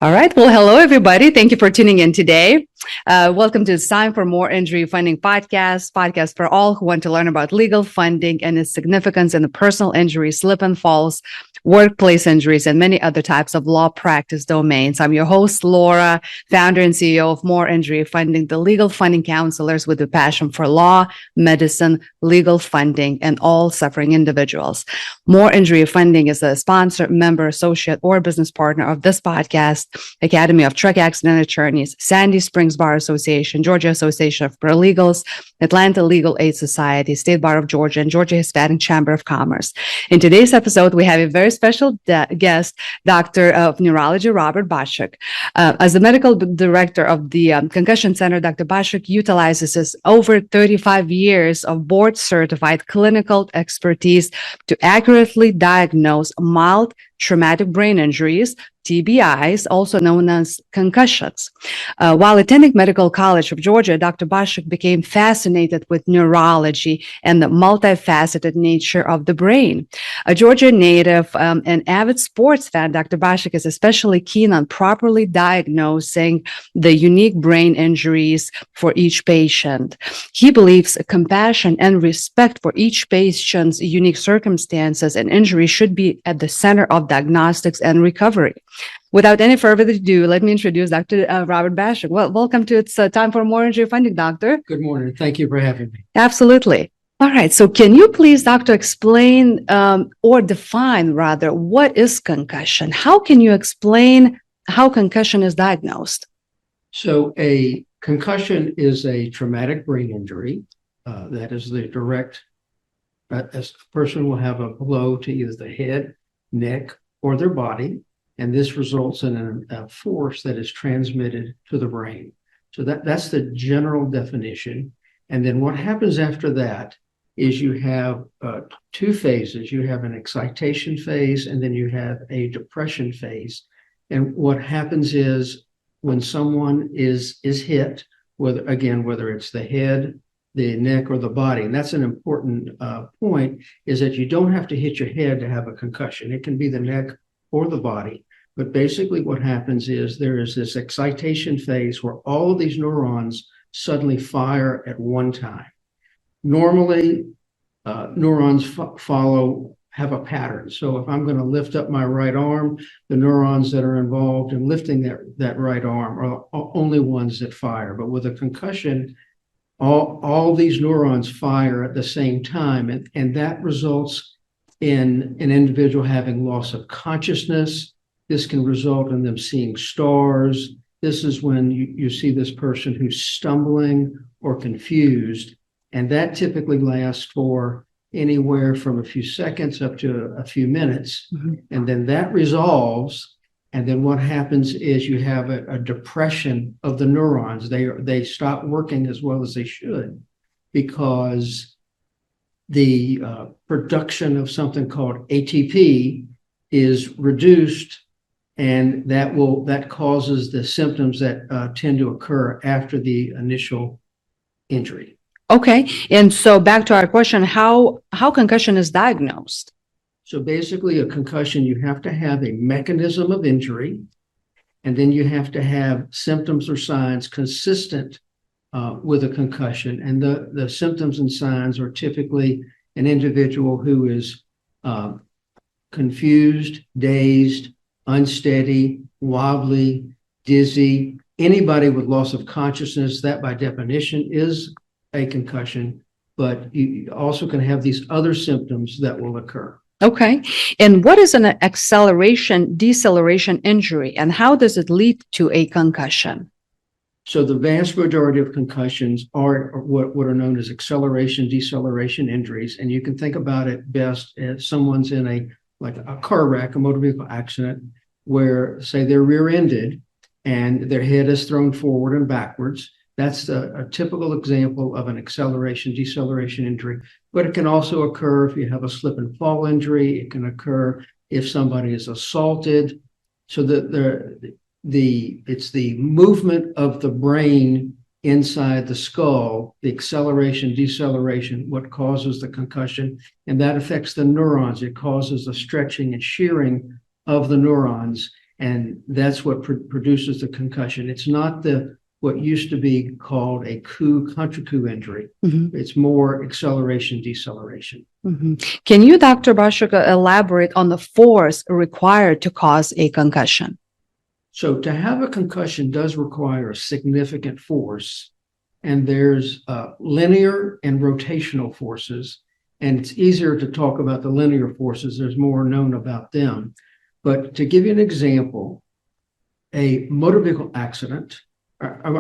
All right. Well, hello, everybody. Thank you for tuning in today. Welcome to It's Time for More Injury Funding podcast for all who want to learn about legal funding and its significance in the personal injury, slip and falls, workplace injuries, and many other types of law practice domains. I'm your host, Laura, founder and CEO of More Injury Funding, the legal funding counselors with a passion for law, medicine, legal funding, and all suffering individuals. More Injury Funding is a sponsor, member, associate, or business partner of this podcast, Academy of Truck Accident Attorneys, Sandy Springs Bar Association, Georgia Association of Paralegals, Atlanta Legal Aid Society, State Bar of Georgia, and Georgia Hispanic Chamber of Commerce. In today's episode, we have a very special guest, Doctor of Neurology, Robert Bashuk. As the medical director of the Concussion Center, Dr. Bashuk utilizes his over 35 years of board-certified clinical expertise to accurately diagnose mild traumatic brain injuries, TBIs, also known as concussions. While attending Medical College of Georgia, Dr. Bashuk became fascinated with neurology and the multi-faceted nature of the brain. A Georgia native and avid sports fan, Dr. Bashuk is especially keen on properly diagnosing the unique brain injuries for each patient. He believes compassion and respect for each patient's unique circumstances and injuries should be at the center of diagnostics and recovery. Without any further ado, let me introduce Dr. Robert Bashuk. Well, welcome to It's Time for More Injury Funding, Doctor. Good morning. Thank you for having me. Absolutely. All right. So can you please, Doctor, explain or define rather, what is concussion? How can you explain how concussion is diagnosed? So a concussion is a traumatic brain injury. That is the direct, as a person will have a blow to either the head, neck, or their body. And this results in a force that is transmitted to the brain. So that's the general definition. And then what happens after that is you have two phases. You have an excitation phase, and then you have a depression phase. And what happens is when someone is hit, whether it's the head, the neck, or the body, and that's an important point, is that you don't have to hit your head to have a concussion. It can be the neck or the body. But basically what happens is there is this excitation phase where all of these neurons suddenly fire at one time. Normally, neurons have a pattern. So if I'm going to lift up my right arm, the neurons that are involved in lifting that right arm are only ones that fire. But with a concussion, all these neurons fire at the same time, and that results in an individual having loss of consciousness. This can result in them seeing stars. This is when you see this person who's stumbling or confused, and that typically lasts for anywhere from a few seconds up to a few minutes. Mm-hmm. And then that resolves, and then what happens is you have a depression of the neurons. They stop working as well as they should because the production of something called ATP is reduced, and that causes the symptoms that tend to occur after the initial injury. Okay. And so back to our question, how concussion is diagnosed? So basically a concussion, you have to have a mechanism of injury, and then you have to have symptoms or signs consistent with a concussion. And the symptoms and signs are typically an individual who is confused, dazed, unsteady, wobbly, dizzy. Anybody with loss of consciousness, that by definition is a concussion, but you also can have these other symptoms that will occur. Okay. And what is an acceleration-deceleration injury, and how does it lead to a concussion? So the vast majority of concussions are what are known as acceleration-deceleration injuries. And you can think about it best as someone's in a car wreck, a motor vehicle accident, where, say, they're rear-ended and their head is thrown forward and backwards. That's a typical example of an acceleration-deceleration injury. But it can also occur if you have a slip and fall injury. It can occur if somebody is assaulted. So it's the movement of the brain inside the skull, the acceleration, deceleration, what causes the concussion, and that affects the neurons. It causes the stretching and shearing of the neurons. And that's what produces the concussion. It's not what used to be called a coup-contre-coup injury. It's more acceleration, deceleration. Can you, Dr. Bashuk, elaborate on the force required to cause a concussion? So to have a concussion does require a significant force, and there's linear and rotational forces, and it's easier to talk about the linear forces. There's more known about them. But to give you an example, a motor vehicle accident, a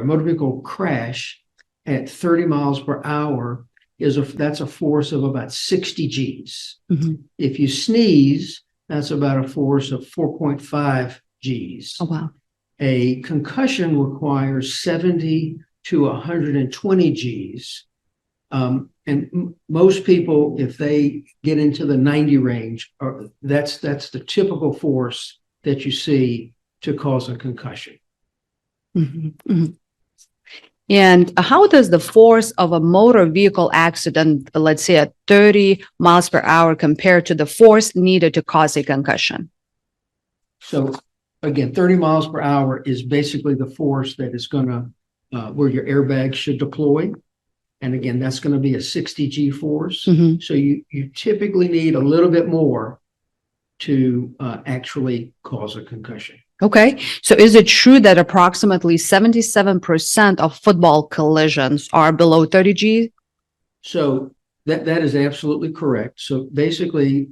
motor vehicle crash at 30 miles per hour that's a force of about 60 Gs. If you sneeze, that's about a force of 4.5 Gs. Oh, wow. A concussion requires 70 to 120 Gs. And most people, if they get into the 90 range, that's the typical force that you see to cause a concussion. And how does the force of a motor vehicle accident, let's say at 30 miles per hour, compare to the force needed to cause a concussion? So again, 30 miles per hour is basically the force that is going to, where your airbag should deploy. And again, that's going to be a 60 G force. So you typically need a little bit more to actually cause a concussion. Okay. So is it true that approximately 77% of football collisions are below 30 G? So that is absolutely correct. So basically,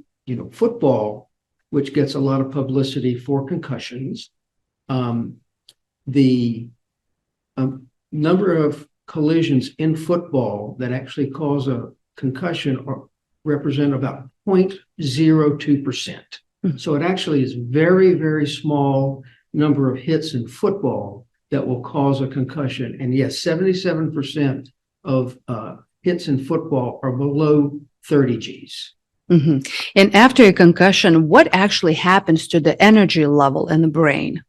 football, which gets a lot of publicity for concussions, the number of collisions in football that actually cause a concussion represent about 0.02%. So it actually is very, very small number of hits in football that will cause a concussion. And yes, 77% of hits in football are below 30 Gs. And after a concussion, what actually happens to the energy level in the brain?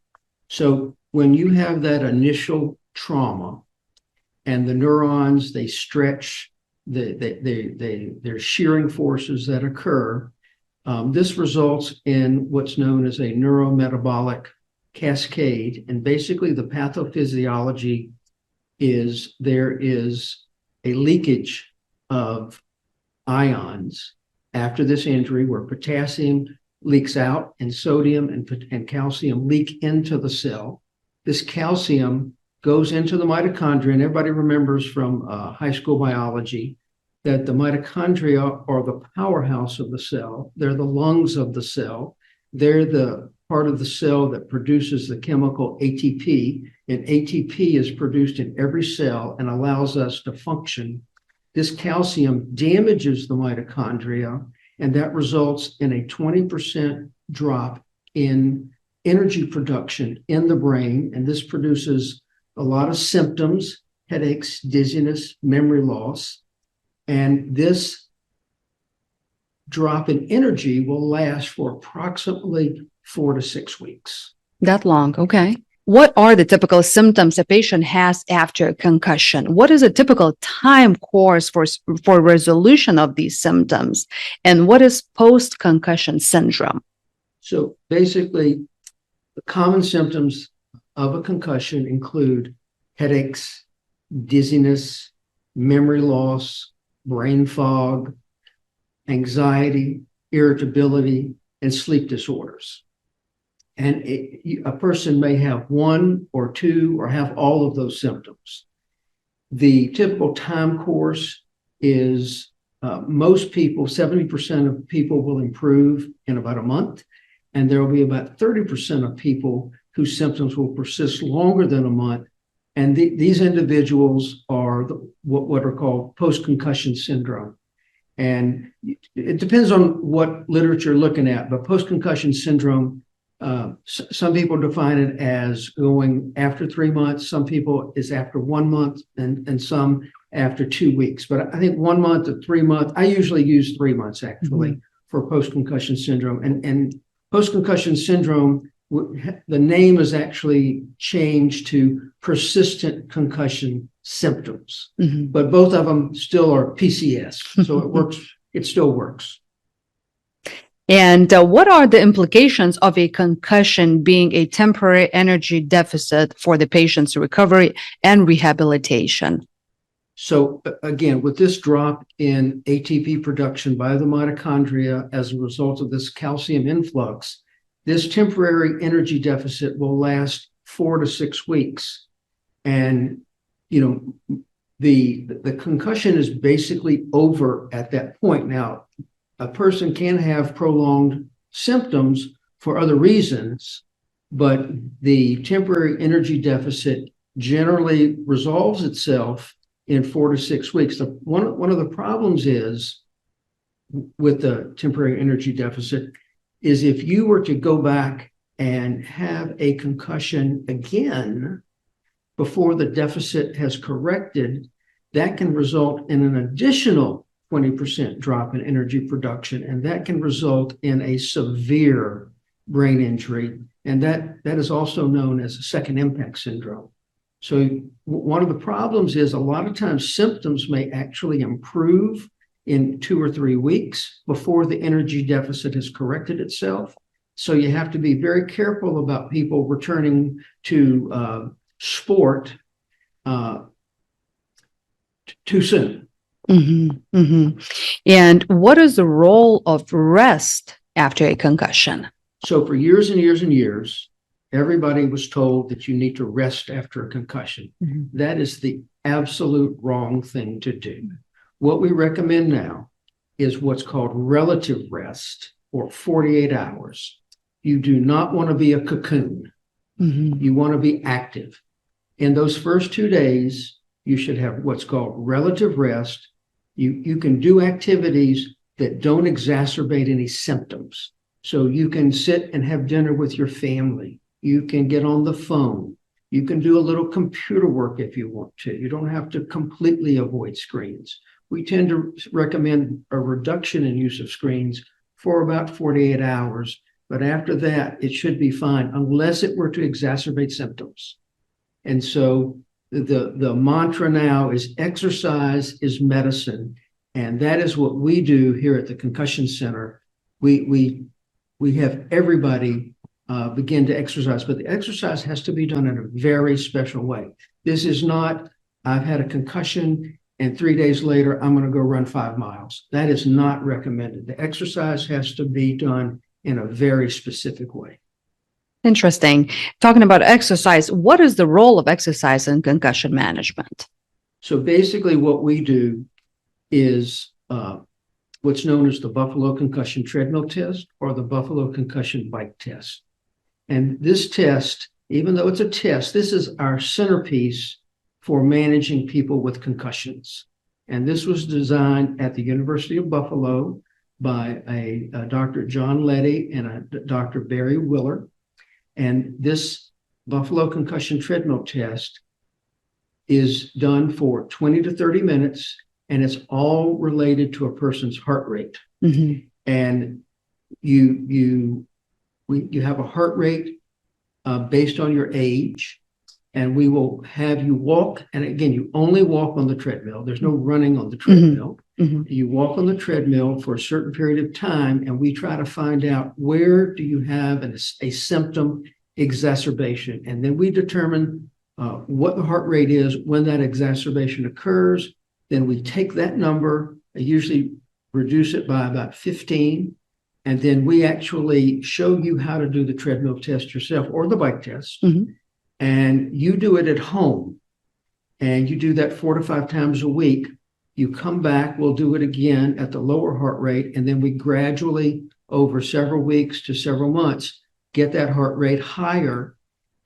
So when you have that initial trauma and the neurons, they stretch, there's shearing forces that occur. This results in what's known as a neurometabolic cascade. And basically the pathophysiology is there is a leakage of ions after this injury where potassium leaks out and sodium and calcium leak into the cell. This calcium goes into the mitochondria, and everybody remembers from high school biology that the mitochondria are the powerhouse of the cell. They're the lungs of the cell. They're the part of the cell that produces the chemical ATP, and ATP is produced in every cell and allows us to function. This calcium damages the mitochondria, and that results in a 20% drop in energy production in the brain, and this produces a lot of symptoms, headaches, dizziness, memory loss. And this drop in energy will last for approximately 4 to 6 weeks. That long, okay. What are the typical symptoms a patient has after a concussion? What is a typical time course for resolution of these symptoms? And what is post-concussion syndrome? So basically, the common symptoms of a concussion include headaches, dizziness, memory loss, brain fog, anxiety, irritability, and sleep disorders. And a person may have one or two or have all of those symptoms. The typical time course is most people, 70% of people will improve in about a month, and there will be about 30% of people whose symptoms will persist longer than a month. And these individuals are what are called post-concussion syndrome. And it depends on what literature you're looking at, but post-concussion syndrome, some people define it as going after 3 months, some people is after 1 month, and some after 2 weeks. But I think 1 month to 3 months, I usually use 3 months actually for post-concussion syndrome. And post-concussion syndrome, the name is actually changed to persistent concussion symptoms, but both of them still are PCS. So it works. It still works. And what are the implications of a concussion being a temporary energy deficit for the patient's recovery and rehabilitation? So again, with this drop in ATP production by the mitochondria as a result of this calcium influx, this temporary energy deficit will last 4 to 6 weeks. And, the concussion is basically over at that point. Now, a person can have prolonged symptoms for other reasons, but the temporary energy deficit generally resolves itself in 4 to 6 weeks. One of the problems is with the temporary energy deficit is if you were to go back and have a concussion again before the deficit has corrected, that can result in an additional 20% drop in energy production, and that can result in a severe brain injury. And that is also known as a second impact syndrome. So one of the problems is a lot of times symptoms may actually improve in 2 or 3 weeks before the energy deficit has corrected itself. So you have to be very careful about people returning to sport too soon. Mm-hmm, mm-hmm. And what is the role of rest after a concussion? So for years and years and years, everybody was told that you need to rest after a concussion. Mm-hmm. That is the absolute wrong thing to do. What we recommend now is what's called relative rest, or 48 hours. You do not want to be a cocoon. Mm-hmm. You want to be active. In those first 2 days, you should have what's called relative rest. You can do activities that don't exacerbate any symptoms. So you can sit and have dinner with your family. You can get on the phone. You can do a little computer work if you want to. You don't have to completely avoid screens. We tend to recommend a reduction in use of screens for about 48 hours. But after that, it should be fine unless it were to exacerbate symptoms. And so the mantra now is exercise is medicine. And that is what we do here at the Concussion Center. We have everybody begin to exercise, but the exercise has to be done in a very special way. This is not, I've had a concussion and 3 days later, I'm going to go run 5 miles. That is not recommended. The exercise has to be done in a very specific way. Interesting. Talking about exercise, what is the role of exercise in concussion management? So basically what we do is what's known as the Buffalo Concussion Treadmill test or the Buffalo Concussion Bike test. And this test, even though it's a test, this is our centerpiece for managing people with concussions. And this was designed at the University of Buffalo by a Dr. John Letty and a Dr. Barry Willer. And this Buffalo Concussion Treadmill test is done for 20 to 30 minutes, and it's all related to a person's heart rate. Mm-hmm. And you have a heart rate based on your age, and we will have you walk. And again, you only walk on the treadmill. There's no running on the treadmill. Mm-hmm. You walk on the treadmill for a certain period of time, and we try to find out where do you have a symptom exacerbation. And then we determine what the heart rate is when that exacerbation occurs. Then we take that number, usually reduce it by about 15, and then we actually show you how to do the treadmill test yourself or the bike test. Mm-hmm. And you do it at home. And you do that 4 to 5 times a week. You come back, we'll do it again at the lower heart rate, and then we gradually, over several weeks to several months, get that heart rate higher.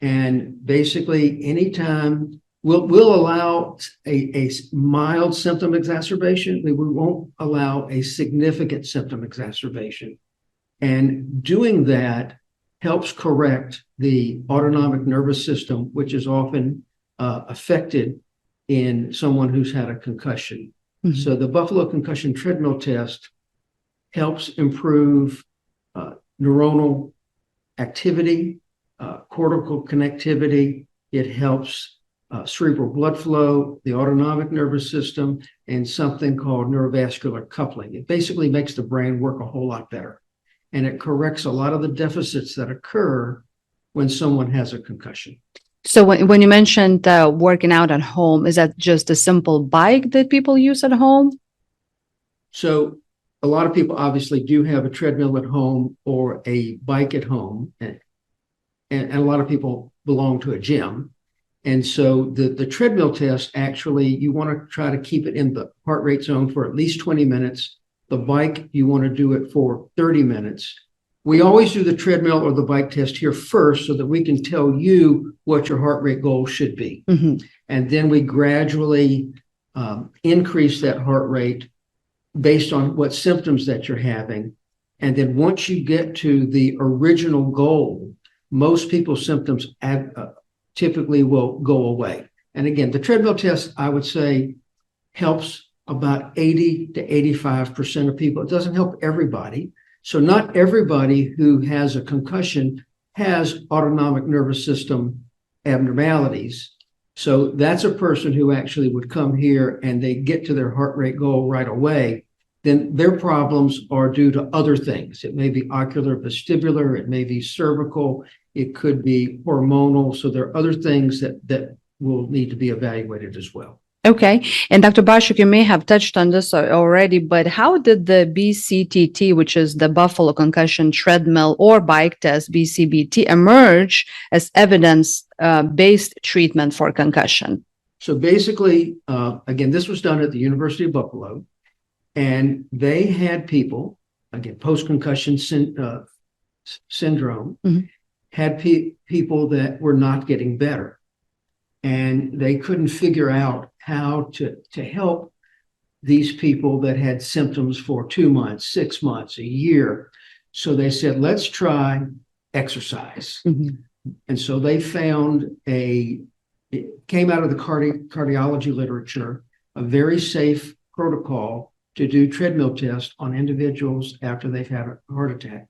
And basically, anytime we'll allow a mild symptom exacerbation, we won't allow a significant symptom exacerbation. And doing that helps correct the autonomic nervous system, which is often affected in someone who's had a concussion. Mm-hmm. So the Buffalo Concussion Treadmill test helps improve neuronal activity, cortical connectivity. It helps cerebral blood flow, the autonomic nervous system, and something called neurovascular coupling. It basically makes the brain work a whole lot better. and it corrects a lot of the deficits that occur when someone has a concussion. So when you mentioned working out at home, is that just a simple bike that people use at home? So a lot of people obviously do have a treadmill at home or a bike at home, and a lot of people belong to a gym. And so the treadmill test, actually, you want to try to keep it in the heart rate zone for at least 20 minutes. The bike, you want to do it for 30 minutes. We always do the treadmill or the bike test here first so that we can tell you what your heart rate goal should be. Mm-hmm. And then we gradually increase that heart rate based on what symptoms that you're having. And then once you get to the original goal, most people's symptoms typically will go away. And again, the treadmill test, I would say, helps about 80 to 85% of people. It doesn't help everybody. So not everybody who has a concussion has autonomic nervous system abnormalities. So that's a person who actually would come here and they get to their heart rate goal right away. Then their problems are due to other things. It may be ocular, vestibular, it may be cervical, it could be hormonal. So there are other things that will need to be evaluated as well. Okay. And Dr. Bashuk, you may have touched on this already, but how did the BCTT, which is the Buffalo Concussion Treadmill or Bike Test, BCBT, emerge as evidence-based treatment for concussion? So basically, again, this was done at the University of Buffalo, and they had people, again, post-concussion syndrome, Mm-hmm. had people that were not getting better. And they couldn't figure out how to help these people that had symptoms for 2 months, 6 months, a year. So they said, let's try exercise. Mm-hmm. And so they found it came out of the cardiology literature, a very safe protocol to do treadmill tests on individuals after they've had a heart attack.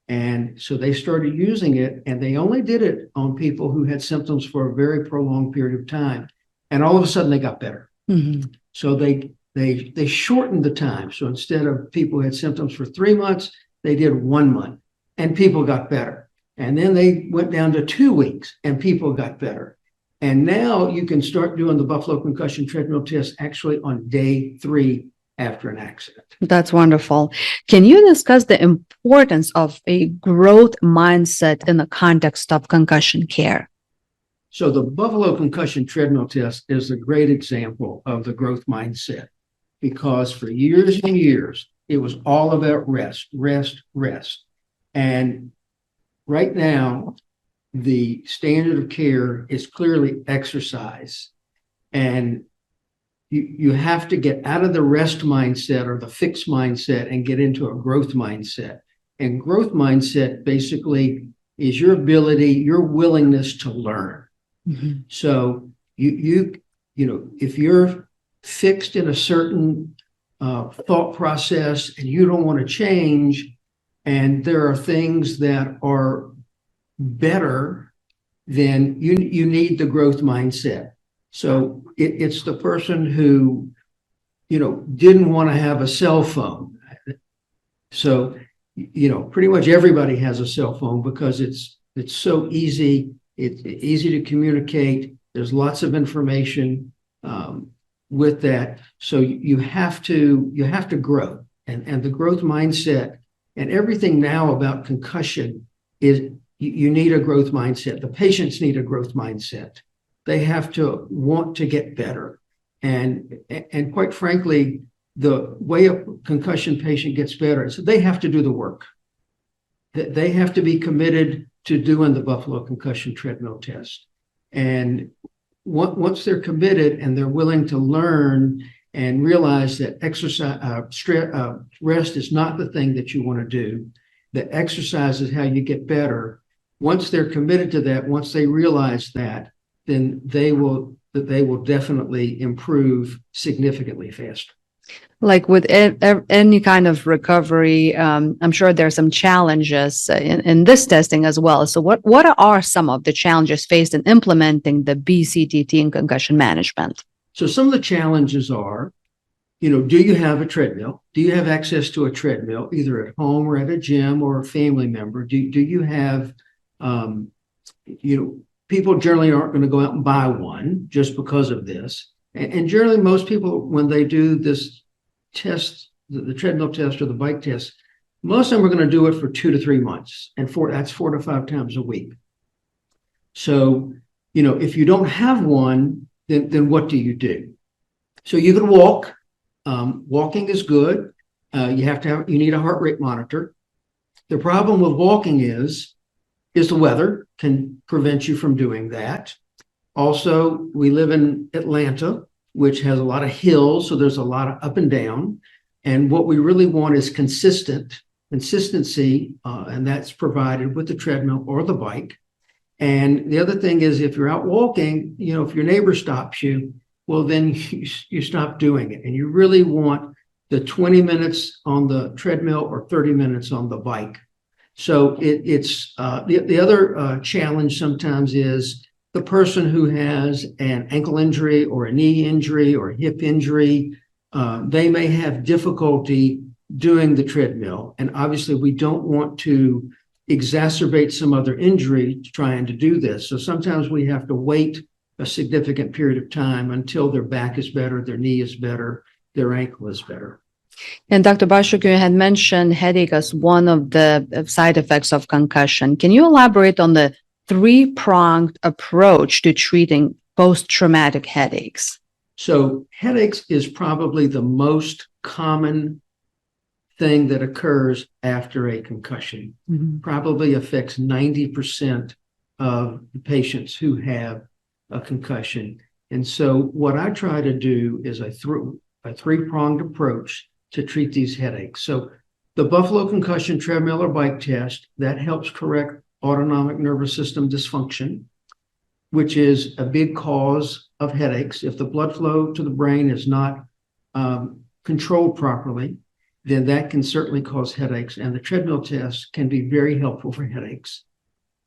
And so they started using it, and they only did it on people who had symptoms for a very prolonged period of time. And all of a sudden they got better. Mm-hmm. So they shortened the time. So instead of people who had symptoms for 3 months, they did 1 month and people got better. And then they went down to 2 weeks and people got better. And now you can start doing the Buffalo Concussion Treadmill test actually on day 3 after an accident. That's wonderful. Can you discuss the importance of a growth mindset in the context of concussion care? So the Buffalo Concussion Treadmill test is a great example of the growth mindset, because for years and years, it was all about rest, rest, rest. And right now, the standard of care is clearly exercise. And you have to get out of the rest mindset or the fixed mindset and get into a growth mindset. And growth mindset basically is your ability, your willingness to learn. Mm-hmm. So you know, if you're fixed in a certain thought process and you don't want to change, and there are things that are better, then you need the growth mindset. So it's the person who, you know, didn't want to have a cell phone. So, you know, pretty much everybody has a cell phone because it's so easy. It's easy to communicate. There's lots of information with that. So you have to grow, and the growth mindset and everything now about concussion is you need a growth mindset. The patients need a growth mindset. They have to want to get better. And quite frankly, the way a concussion patient gets better is they have to do the work. They have to be committed to doing the Buffalo Concussion Treadmill test. And once they're committed and they're willing to learn and realize that rest is not the thing that you want to do, that exercise is how you get better. Once they're committed to that, once they realize that, then they will definitely improve significantly faster. Like with any kind of recovery, I'm sure there are some challenges in this testing as well. So what are some of the challenges faced in implementing the BCTT in concussion management? So some of the challenges are do you have a treadmill? Do you have access to a treadmill, either at home or at a gym or a family member? Do you have, people generally aren't going to go out and buy one just because of this. And generally, most people, when they do this test, the treadmill test or the bike test, most of them are going to do it for 2 to 3 months, and that's 4 to 5 times a week. So, if you don't have one, then what do you do? So you can walk. Walking is good. You need a heart rate monitor. The problem with walking is the weather can prevent you from doing that. Also, we live in Atlanta, which has a lot of hills, so there's a lot of up and down. And what we really want is consistency, and that's provided with the treadmill or the bike. And the other thing is, if you're out walking, if your neighbor stops you, well, then you stop doing it. And you really want the 20 minutes on the treadmill or 30 minutes on the bike. So it's the other challenge sometimes is the person who has an ankle injury or a knee injury or a hip injury. They may have difficulty doing the treadmill. And obviously, we don't want to exacerbate some other injury trying to do this. So sometimes we have to wait a significant period of time until their back is better, their knee is better, their ankle is better. And Dr. Bashuk, you had mentioned headache as one of the side effects of concussion. Can you elaborate on the three-pronged approach to treating post-traumatic headaches? So headaches is probably the most common thing that occurs after a concussion. Mm-hmm. Probably affects 90% of the patients who have a concussion. And so what I try to do is a three-pronged approach to treat these headaches. So the Buffalo Concussion Treadmill or bike test, that helps correct autonomic nervous system dysfunction, which is a big cause of headaches. If the blood flow to the brain is not controlled properly, then that can certainly cause headaches. And the treadmill test can be very helpful for headaches.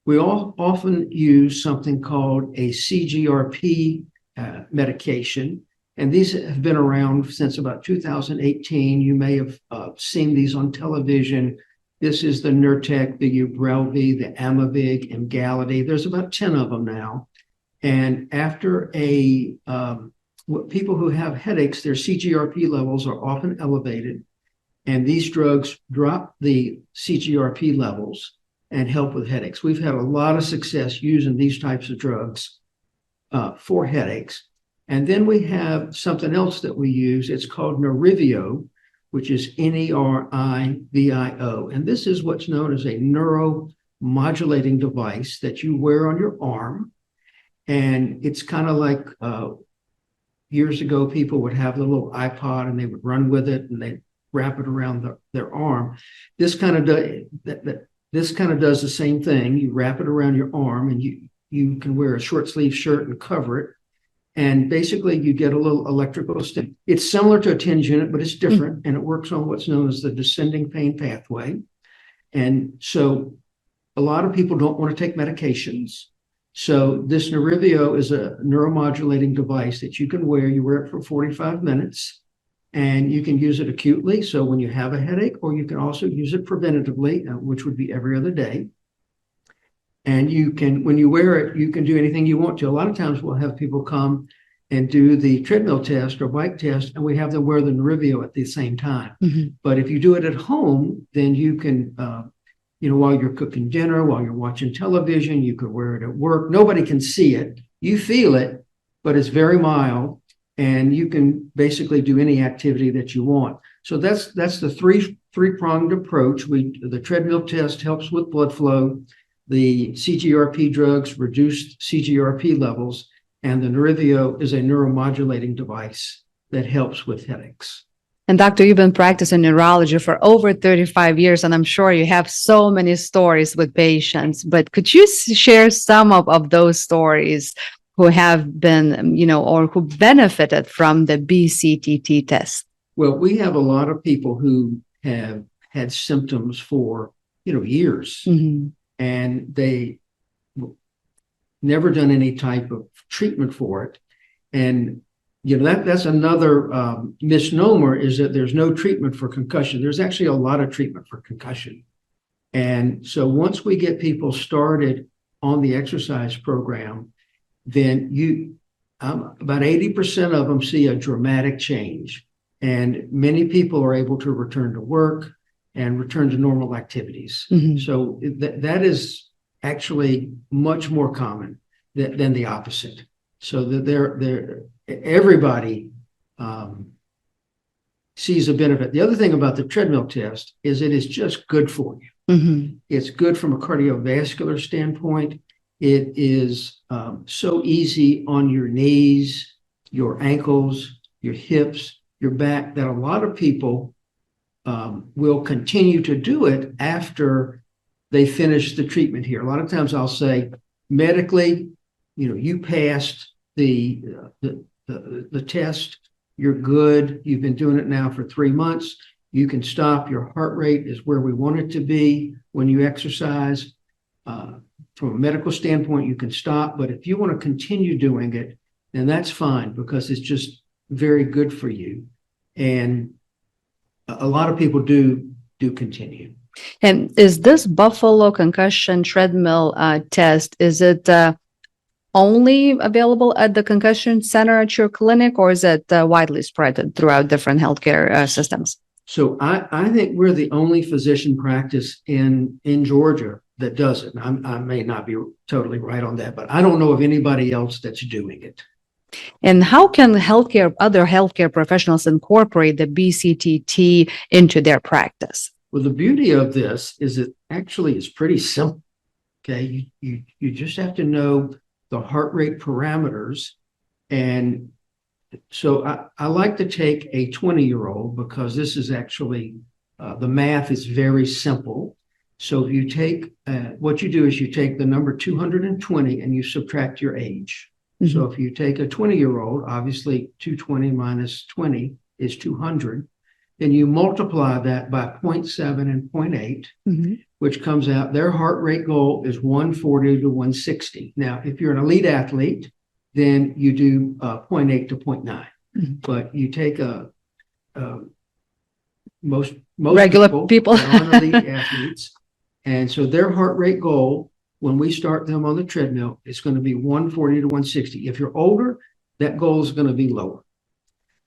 We all often use something called a CGRP medication. And these have been around since about 2018. You may have seen these on television. This is the Nurtec, the Ubrelvy, the Amavig, Emgality. There's about 10 of them now. And after people who have headaches, their CGRP levels are often elevated. And these drugs drop the CGRP levels and help with headaches. We've had a lot of success using these types of drugs for headaches. And then we have something else that we use. It's called Nerivio, which is Nerivio. And this is what's known as a neuromodulating device that you wear on your arm. And it's kind of like years ago, people would have the little iPod and they would run with it and they wrap it around their arm. This kind of does the same thing. You wrap it around your arm and you can wear a short sleeve shirt and cover it. And basically you get a little electrical stimulus. It's similar to a TENS unit, but it's different. And it works on what's known as the descending pain pathway. And so a lot of people don't want to take medications. So this Nerivio is a neuromodulating device that you can wear. You wear it for 45 minutes. And you can use it acutely, so when you have a headache, or you can also use it preventatively, which would be every other day. And you can, when you wear it, you can do anything you want to. A lot of times we'll have people come and do the treadmill test or bike test, and we have them wear the Nerivio at the same time. Mm-hmm. But if you do it at home, then you can, while you're cooking dinner, while you're watching television, you could wear it at work. Nobody can see it. You feel it, but it's very mild. And you can basically do any activity that you want. So that's the three-pronged approach. The treadmill test helps with blood flow. The CGRP drugs reduce CGRP levels. And the Nerivio is a neuromodulating device that helps with headaches. And Doctor, you've been practicing neurology for over 35 years, and I'm sure you have so many stories with patients. But could you share some of those stories who have been, or who benefited from the BCTT test? Well, we have a lot of people who have had symptoms for, years, mm-hmm. and they never done any type of treatment for it. And That's another misnomer, is that there's no treatment for concussion. There's actually a lot of treatment for concussion. And so once we get people started on the exercise program, then about 80% of them see a dramatic change. And many people are able to return to work and return to normal activities. Mm-hmm. So that is actually much more common than the opposite. So that everybody sees a benefit. The other thing about the treadmill test is it is just good for you. Mm-hmm. It's good from a cardiovascular standpoint. It is so easy on your knees, your ankles, your hips, your back, that a lot of people will continue to do it after they finish the treatment here. A lot of times I'll say, medically, you passed the test, you're good, you've been doing it now for 3 months, you can stop, your heart rate is where we want it to be when you exercise. From a medical standpoint, you can stop, but if you want to continue doing it, then that's fine, because it's just very good for you. And a lot of people do continue. And is this Buffalo Concussion Treadmill test, is it only available at the concussion center at your clinic, or is it widely spread throughout different healthcare systems? So I think we're the only physician practice in Georgia that does it. I may not be totally right on that, but I don't know of anybody else that's doing it. And how can other healthcare professionals incorporate the BCTT into their practice? Well, the beauty of this is it actually is pretty simple. Okay, you just have to know the heart rate parameters. And so I like to take a 20-year-old, because this is actually, the math is very simple. So if you take, what you do is you take the number 220 and you subtract your age. Mm-hmm. So if you take a 20-year-old, obviously 220 minus 20 is 200. Then you multiply that by 0.7 and 0.8, mm-hmm. which comes out, their heart rate goal is 140 to 160. Now, if you're an elite athlete, then you do 0.8 to 0.9. Mm-hmm. But you take most regular people aren't elite athletes. And so their heart rate goal, when we start them on the treadmill, it's going to be 140 to 160. If you're older, that goal is going to be lower.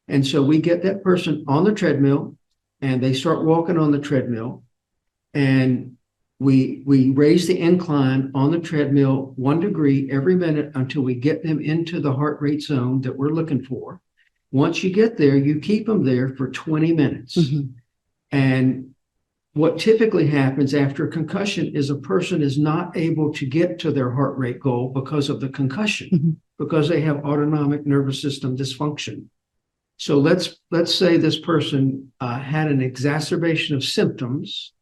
And so we get that person on the treadmill, and they start walking on the treadmill, and we raise the incline on the treadmill 1 degree every minute until we get them into the heart rate zone that we're looking for. Once you get there, you keep them there for 20 minutes. Mm-hmm. And what typically happens after a concussion is a person is not able to get to their heart rate goal because of the concussion, mm-hmm. because they have autonomic nervous system dysfunction. So let's say this person had an exacerbation of symptoms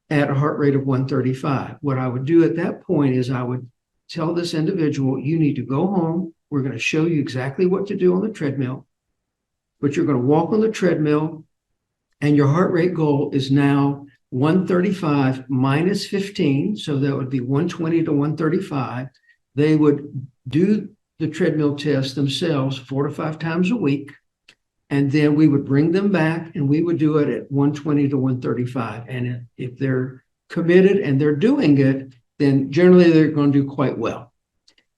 at a heart rate of 135. What I would do at that point is I would tell this individual, you need to go home. We're going to show you exactly what to do on the treadmill, but you're going to walk on the treadmill, and your heart rate goal is now 135 minus 15. So that would be 120 to 135. They would do the treadmill test themselves 4 to 5 times a week. And then we would bring them back, and we would do it at 120 to 135. And if they're committed and they're doing it, then generally they're going to do quite well.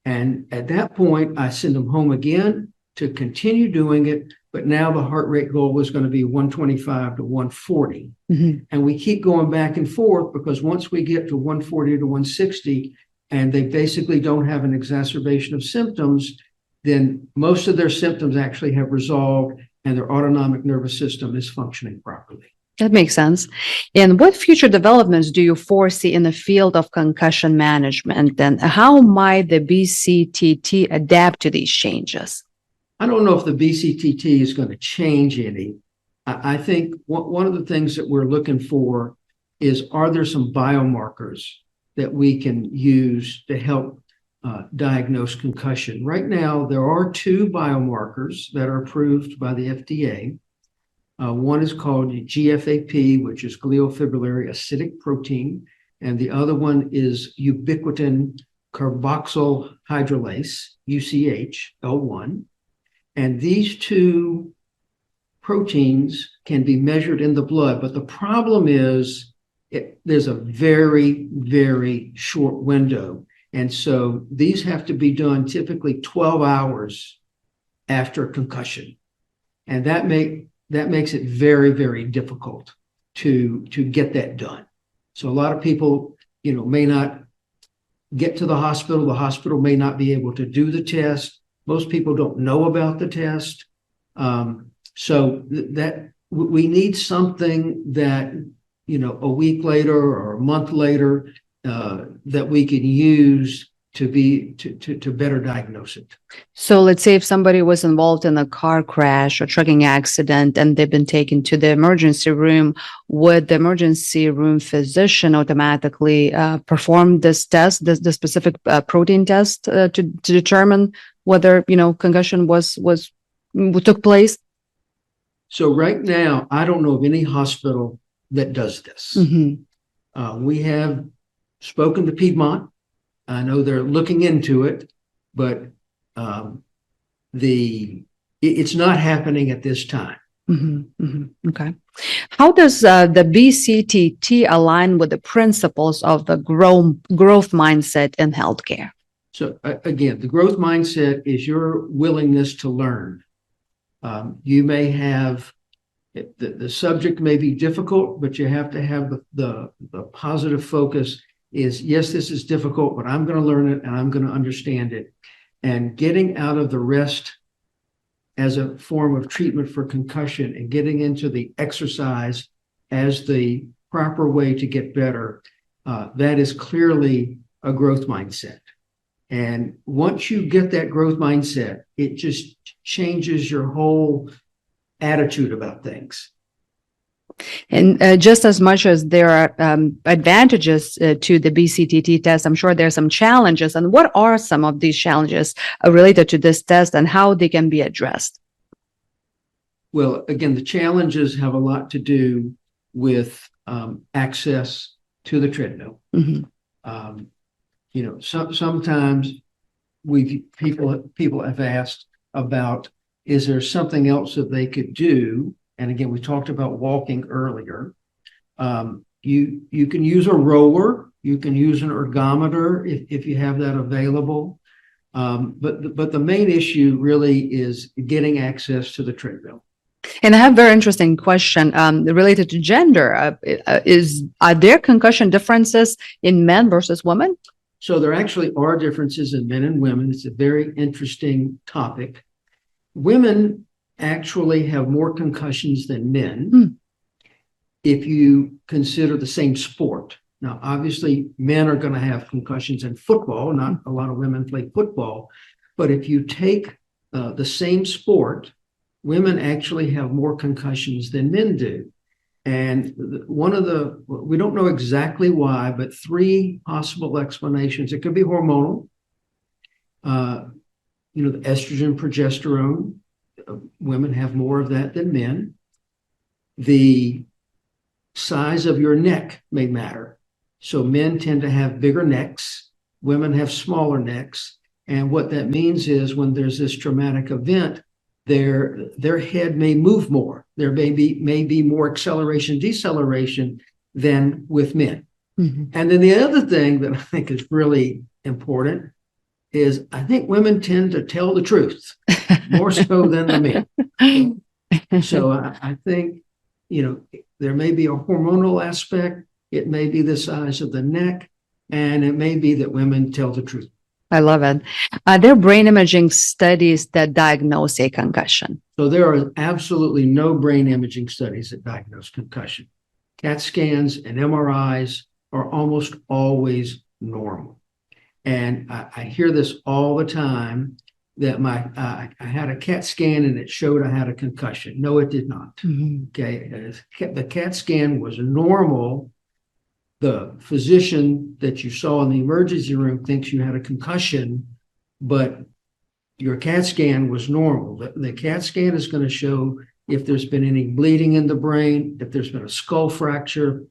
And at that point, I send them home again to continue doing it. But now the heart rate goal was going to be 125 to 140. Mm-hmm. And we keep going back and forth, because once we get to 140 to 160, and they basically don't have an exacerbation of symptoms, then most of their symptoms actually have resolved, and their autonomic nervous system is functioning properly. That makes sense. And what future developments do you foresee in the field of concussion management, and how might the BCTT adapt to these changes? I don't know if the BCTT is going to change any. I think one of the things that we're looking for is, are there some biomarkers that we can use to help diagnose concussion? Right now, there are 2 biomarkers that are approved by the FDA. One is called GFAP, which is gliofibrillary acidic protein, and the other one is ubiquitin carboxyl hydrolase, UCH, L1. And these two proteins can be measured in the blood, but the problem is there's a very, very short window. And so these have to be done typically 12 hours after concussion. And that makes it very, very difficult to get that done. So a lot of people, may not get to the hospital. The hospital may not be able to do the test. Most people don't know about the test. So that we need something that, a week later or a month later, that we can use to better diagnose it. So let's say if somebody was involved in a car crash or trucking accident and they've been taken to the emergency room, would the emergency room physician automatically perform this test, the specific protein test to determine whether, concussion took place? So right now, I don't know of any hospital that does this. Mm-hmm. We have spoken to Piedmont. I know they're looking into it, but it's not happening at this time. Mm-hmm. Mm-hmm. Okay. How does the BCTT align with the principles of the growth mindset in healthcare? So again, the growth mindset is your willingness to learn. You may have the subject may be difficult, but you have to have the positive focus is, yes, this is difficult, but I'm going to learn it and I'm going to understand it. And getting out of the rest as a form of treatment for concussion and getting into the exercise as the proper way to get better, that is clearly a growth mindset. And once you get that growth mindset, it just changes your whole attitude about things. And just as much as there are advantages to the BCTT test, I'm sure there are some challenges. And what are some of these challenges related to this test and how they can be addressed? Well, again, the challenges have a lot to do with access to the treadmill. Mm-hmm. Sometimes people have asked about, is there something else that they could do? And again, we talked about walking earlier. You can use a rower, you can use an ergometer if you have that available. But the main issue really is getting access to the treadmill. And I have a very interesting question related to gender. Are there concussion differences in men versus women? So there actually are differences in men and women. It's a very interesting topic. Women actually have more concussions than men if you consider the same sport. Now, obviously, men are going to have concussions in football. Not a lot of women play football. But if you take the same sport, women actually have more concussions than men do. And we don't know exactly why, but 3 possible explanations. It could be hormonal, the estrogen, progesterone. Women have more of that than men. The size of your neck may matter. So men tend to have bigger necks, women have smaller necks. And what that means is when there's this traumatic event, their head may move more. There may be more acceleration, deceleration than with men. Mm-hmm. And then the other thing that I think is really important is I think women tend to tell the truth more so than the men. So I think, there may be a hormonal aspect. It may be the size of the neck, and it may be that women tell the truth. I love it. Are there brain imaging studies that diagnose a concussion? So there are absolutely no brain imaging studies that diagnose concussion. CAT scans and MRIs are almost always normal. And I hear this all the time that I had a CAT scan and it showed I had a concussion. No, it did not. Mm-hmm. Okay. The CAT scan was normal. The physician that you saw in the emergency room thinks you had a concussion, but your CAT scan was normal. The CAT scan is going to show if there's been any bleeding in the brain, if there's been a skull fracture,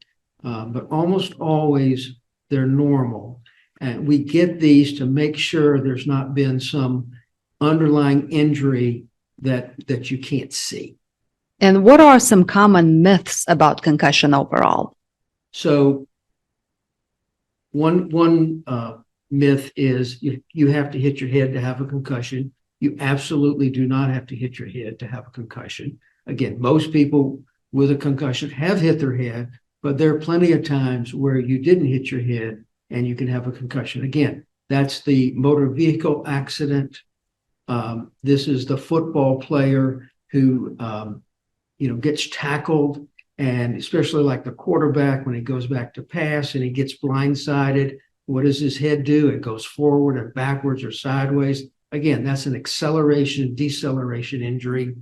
but almost always they're normal. And we get these to make sure there's not been some underlying injury that you can't see. And what are some common myths about concussion overall? So one myth is you have to hit your head to have a concussion. You absolutely do not have to hit your head to have a concussion. Again, most people with a concussion have hit their head, but there are plenty of times where you didn't hit your head and you can have a concussion. Again, that's the motor vehicle accident. This is the football player who gets tackled, and especially like the quarterback when he goes back to pass and he gets blindsided. What does his head do? It goes forward and backwards or sideways. Again, that's an acceleration, deceleration injury.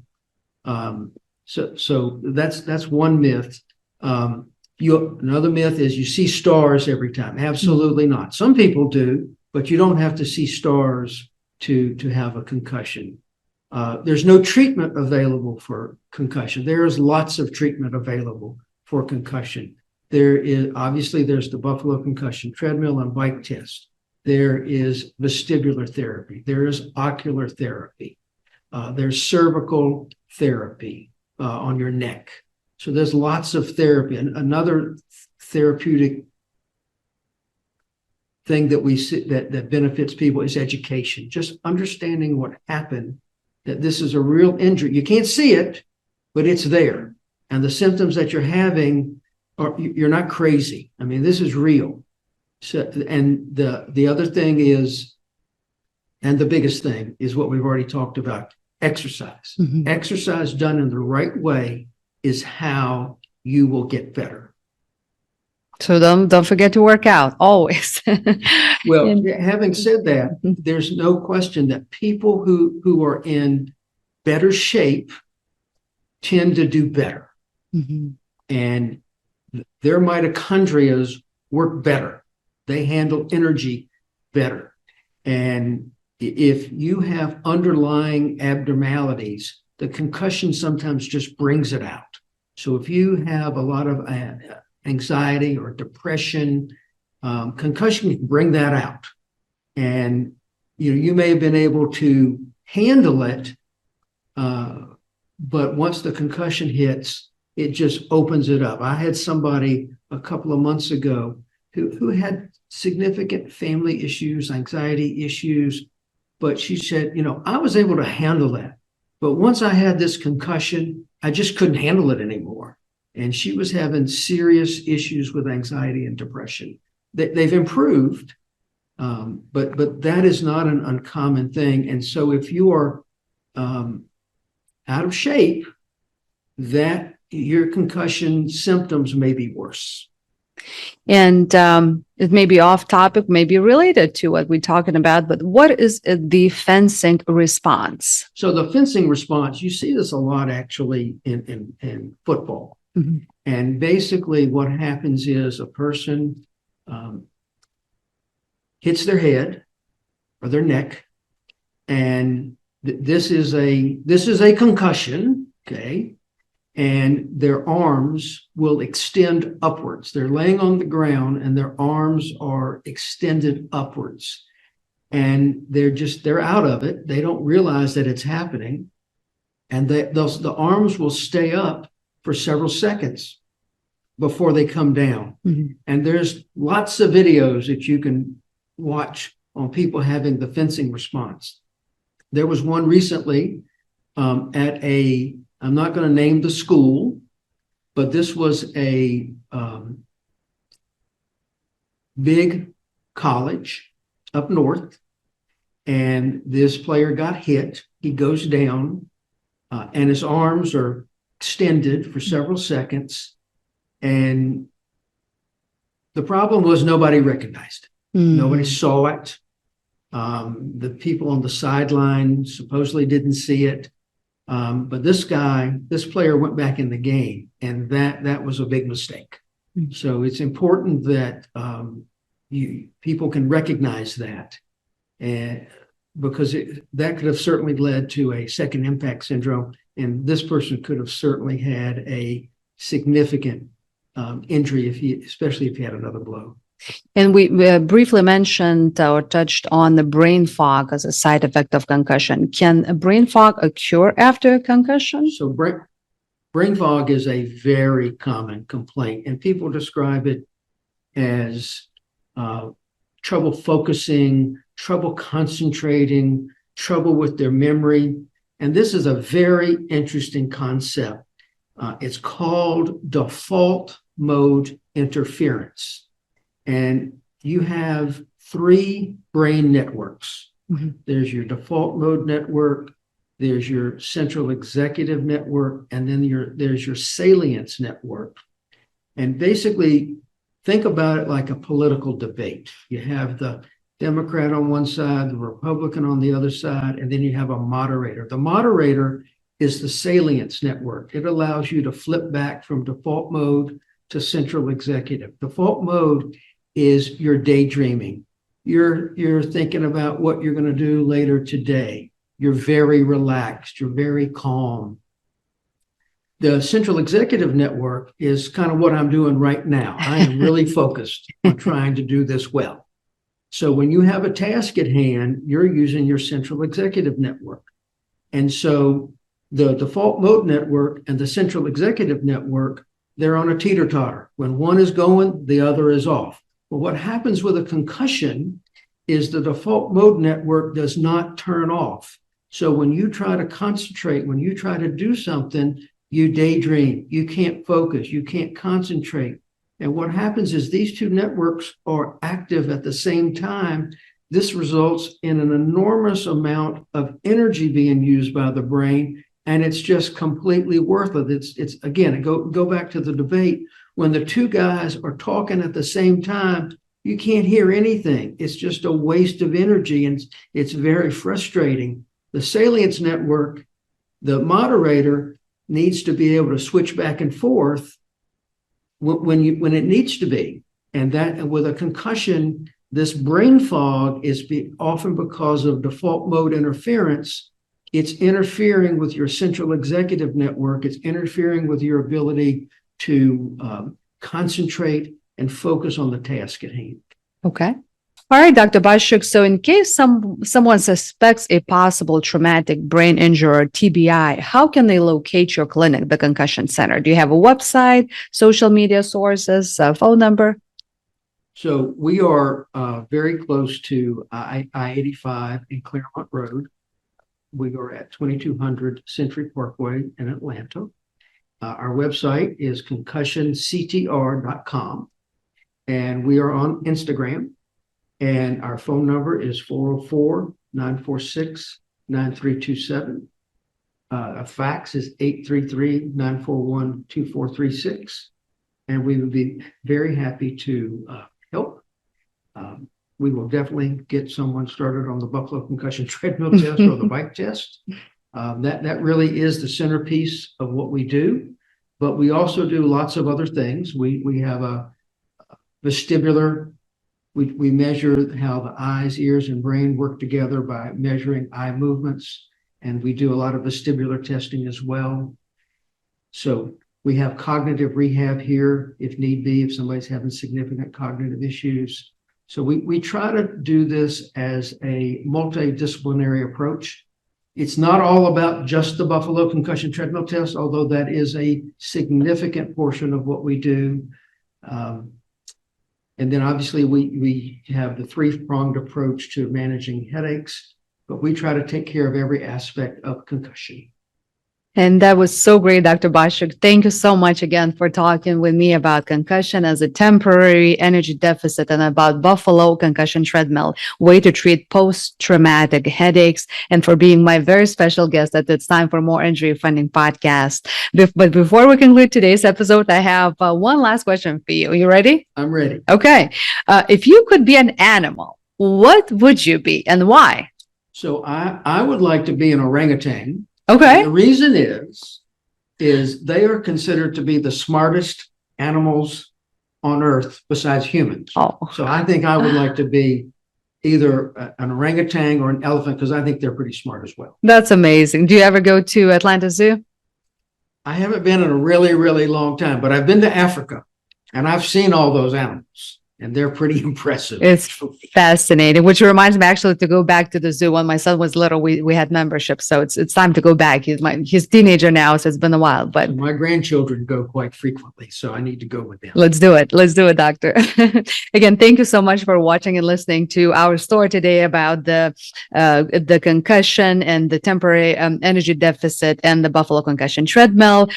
So that's one myth. Another myth is you see stars every time. Absolutely not. Some people do, but you don't have to see stars to have a concussion. There's no treatment available for concussion. There is lots of treatment available for concussion. There's the Buffalo Concussion Treadmill and bike test. There is vestibular therapy. There is ocular therapy. There's cervical therapy on your neck. So there's lots of therapy. And another therapeutic thing that we see that benefits people is education. Just understanding what happened, that this is a real injury. You can't see it, but it's there. And the symptoms that you're having you're not crazy. I mean, this is real. So, and the other thing is, and the biggest thing is what we've already talked about, exercise. Mm-hmm. Exercise done in the right way is how you will get better. So don't forget to work out always. Well, having said that, there's no question that people who are in better shape tend to do better. Mm-hmm. And their mitochondria work better. They handle energy better. And if you have underlying abnormalities, the concussion sometimes just brings it out. So if you have a lot of anxiety or depression, concussion can bring that out. And you may have been able to handle it, but once the concussion hits, it just opens it up. I had somebody a couple of months ago who had significant family issues, anxiety issues, but she said, I was able to handle that. But once I had this concussion, I just couldn't handle it anymore. And she was having serious issues with anxiety and depression. They've improved, but that is not an uncommon thing. And so if you are out of shape, that your concussion symptoms may be worse. And it may be off topic, may be related to what we're talking about, but what is the fencing response? So the fencing response, you see this a lot actually in football. Mm-hmm. And basically what happens is a person hits their head or their neck, and this is a concussion, okay? And their arms will extend upwards. They're laying on the ground and their arms are extended upwards. And they're out of it. They don't realize that it's happening. And the arms will stay up for several seconds before they come down. Mm-hmm. And there's lots of videos that you can watch on people having the fencing response. There was one recently at I'm not going to name the school, but this was a big college up north, and this player got hit. He goes down, and his arms are extended for several seconds, and the problem was nobody recognized it. Mm. Nobody saw it. The people on the sideline supposedly didn't see it. But this player went back in the game, and that was a big mistake. Mm-hmm. So it's important that people can recognize that, and because that could have certainly led to a second impact syndrome, and this person could have certainly had a significant injury especially if he had another blow. And we briefly mentioned or touched on the brain fog as a side effect of concussion. Can a brain fog occur after a concussion? So brain fog is a very common complaint, and people describe it as trouble focusing, trouble concentrating, trouble with their memory. And this is a very interesting concept. It's called default mode interference. And you have three brain networks. Mhm. There's your default mode network, there's your central executive network, and then there's your salience network. And basically, think about it like a political debate. You have the Democrat on one side, the Republican on the other side, and then you have a moderator. The moderator is the salience network. It allows you to flip back from default mode to central executive. Default mode is your daydreaming. You're thinking about what you're going to do later today. You're very relaxed. You're very calm. The central executive network is kind of what I'm doing right now. I am really focused on trying to do this well. So when you have a task at hand, you're using your central executive network. And so the default mode network and the central executive network, they're on a teeter-totter. When one is going, the other is off. But what happens with a concussion is the default mode network does not turn off. So when you try to concentrate, when you try to do something, you daydream, you can't focus, you can't concentrate. And what happens is these two networks are active at the same time. This results in an enormous amount of energy being used by the brain, and it's just completely worthless. It's again, go back to the debate. When the two guys are talking at the same time, you can't hear anything. It's just a waste of energy, and it's very frustrating. The salience network, the moderator, needs to be able to switch back and forth when it needs to be. And with a concussion, this brain fog is often because of default mode interference. It's interfering with your central executive network. It's interfering with your ability to concentrate and focus on the task at hand. Okay. All right, Dr. Bashuk. So in case someone suspects a possible traumatic brain injury or TBI, how can they locate your clinic, the Concussion Center? Do you have a website, social media sources, a phone number? So we are very close to I-85 and Claremont Road. We are at 2200 Century Parkway in Atlanta. Our website is concussionctr.com, and we are on Instagram. And our phone number is 404-946-9327. A fax is 833-941-2436. And we would be very happy to help. We will definitely get someone started on the Buffalo Concussion Treadmill test or the bike test. That really is the centerpiece of what we do. But we also do lots of other things. We have a vestibular. We measure how the eyes, ears, and brain work together by measuring eye movements, and we do a lot of vestibular testing as well. So we have cognitive rehab here if need be, if somebody's having significant cognitive issues. So we try to do this as a multidisciplinary approach. It's not all about just the Buffalo Concussion Treadmill test, although that is a significant portion of what we do. And then obviously we have the three-pronged approach to managing headaches, but we try to take care of every aspect of concussion. And that was so great, Dr. Bashuk. Thank you so much again for talking with me about concussion as a temporary energy deficit and about Buffalo Concussion Treadmill, way to treat post-traumatic headaches, and for being my very special guest at It's Time for More Injury Funding podcast. But before we conclude today's episode, I have one last question for you. Are you ready? I'm ready. Okay. If you could be an animal, what would you be and why? So I would like to be an orangutan. Okay. And the reason is they are considered to be the smartest animals on Earth besides humans. Oh. So I think I would like to be either an orangutan or an elephant because I think they're pretty smart as well. That's amazing. Do you ever go to Atlanta Zoo? I haven't been in a really, really long time, but I've been to Africa and I've seen all those animals. and they're pretty impressive. It's fascinating, which reminds me actually to go back to the zoo. When my son was little, we had membership, so it's time to go back. He's teenager now, so it's been a while. But My grandchildren go quite frequently, so I need to go with them. let's do it. Let's do it, doctor. Again, thank you so much for watching and listening to our story today about the concussion and the temporary energy deficit and the Buffalo Concussion Treadmill.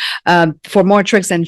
For more tricks and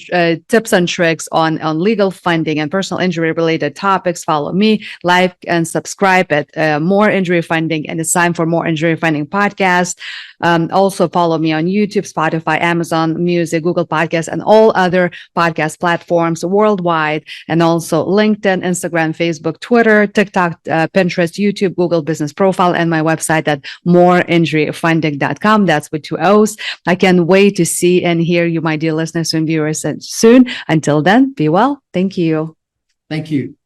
tips and tricks on legal funding and personal injury related topics, follow me, like and subscribe at More Injury Funding, and it's time for More Injury Funding podcast. Also follow me on YouTube, Spotify, Amazon Music, Google Podcasts, and all other podcast platforms worldwide, and also LinkedIn, Instagram, Facebook, Twitter, TikTok, Pinterest, YouTube, Google Business Profile, and my website at moreinjuryfunding.com. That's with 2 O's. I can't wait to see and hear you, my dear listeners and viewers, soon. Until then, be well. Thank you. Thank you.